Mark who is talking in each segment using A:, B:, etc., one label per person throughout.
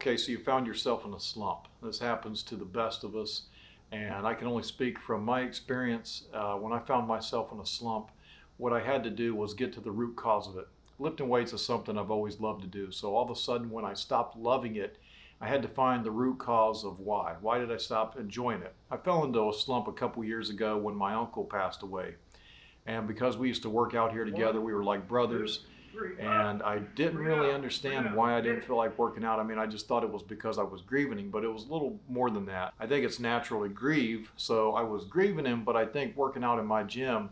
A: Okay, so you found yourself in a slump. This happens to the best of us, and I can only speak from my experience. When I found myself in a slump, what I had to do was get to the root cause of it. Lifting weights is something I've always loved to do, so all of a sudden when I stopped loving it, I had to find the root cause of why. Why did I stop enjoying it? I fell into a slump a couple years ago when my uncle passed away. And because we used to work out here together, we were like brothers. And I didn't really understand why I didn't feel like working out. I mean, I just thought it was because I was grieving him, but it was a little more than that. I think it's natural to grieve, so I was grieving him, but I think working out in my gym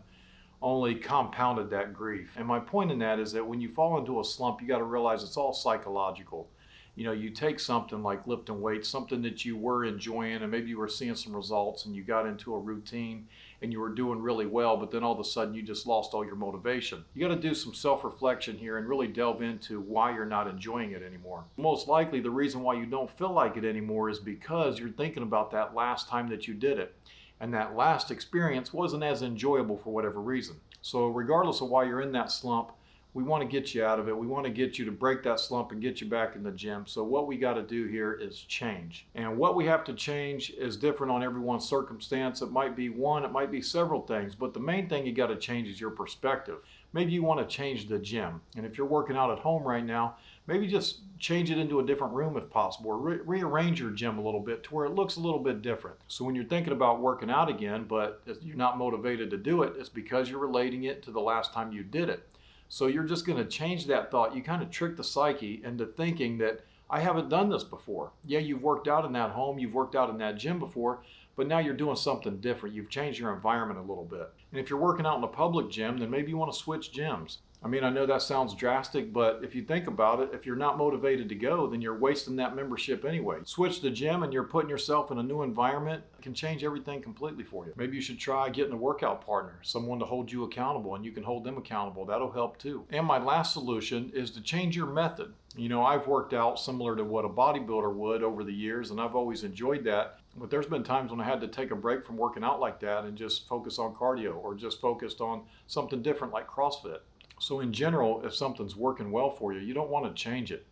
A: only compounded that grief. And my point in that is that when you fall into a slump, you got to realize it's all psychological. You know, you take something like lifting weights, something that you were enjoying and maybe you were seeing some results and you got into a routine and you were doing really well, but then all of a sudden you just lost all your motivation. You got to do some self-reflection here and really delve into why you're not enjoying it anymore. Most likely the reason why you don't feel like it anymore is because you're thinking about that last time that you did it. And that last experience wasn't as enjoyable for whatever reason. So regardless of why you're in that slump, we want to get you out of it. We want to get you to break that slump and get you back in the gym. So what we got to do here is change. And what we have to change is different on everyone's circumstance. It might be one, it might be several things, but the main thing you got to change is your perspective. Maybe you want to change the gym. And if you're working out at home right now, maybe just change it into a different room if possible, or rearrange your gym a little bit to where it looks a little bit different. So when you're thinking about working out again, but you're not motivated to do it, it's because you're relating it to the last time you did it. So you're just going to change that thought. You kind of trick the psyche into thinking that I haven't done this before. Yeah, you've worked out in that home, you've worked out in that gym before, but now you're doing something different. You've changed your environment a little bit. And if you're working out in a public gym, then maybe you want to switch gyms. I mean, I know that sounds drastic, but if you think about it, if you're not motivated to go, then you're wasting that membership anyway. Switch the gym and you're putting yourself in a new environment. It can change everything completely for you. Maybe you should try getting a workout partner, someone to hold you accountable, and you can hold them accountable. That'll help too. And my last solution is to change your method. You know, I've worked out similar to what a bodybuilder would over the years, and I've always enjoyed that. But there's been times when I had to take a break from working out like that and just focus on cardio or just focused on something different like CrossFit. So in general, if something's working well for you, you don't want to change it.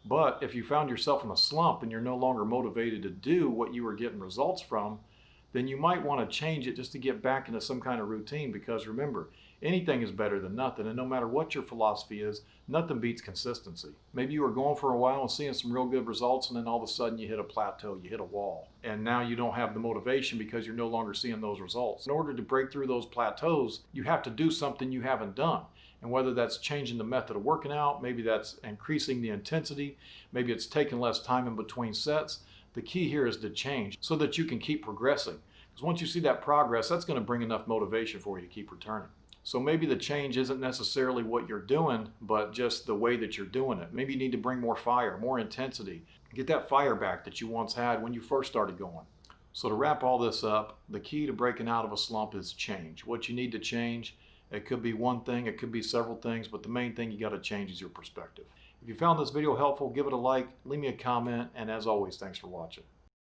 A: But if you found yourself in a slump and you're no longer motivated to do what you were getting results from, then you might want to change it just to get back into some kind of routine, because remember, anything is better than nothing, and no matter what your philosophy is, nothing beats consistency. Maybe you were going for a while and seeing some real good results, and then all of a sudden you hit a plateau, you hit a wall, and now you don't have the motivation because you're no longer seeing those results. In order to break through those plateaus, you have to do something you haven't done. And whether that's changing the method of working out, maybe that's increasing the intensity, maybe it's taking less time in between sets, the key here is to change so that you can keep progressing. Because once you see that progress, that's going to bring enough motivation for you to keep returning. So maybe the change isn't necessarily what you're doing, but just the way that you're doing it. Maybe you need to bring more fire, more intensity. Get that fire back that you once had when you first started going. So to wrap all this up, the key to breaking out of a slump is change. What you need to change, it could be one thing, it could be several things, but the main thing you got to change is your perspective. If you found this video helpful, give it a like, leave me a comment, and as always, thanks for watching.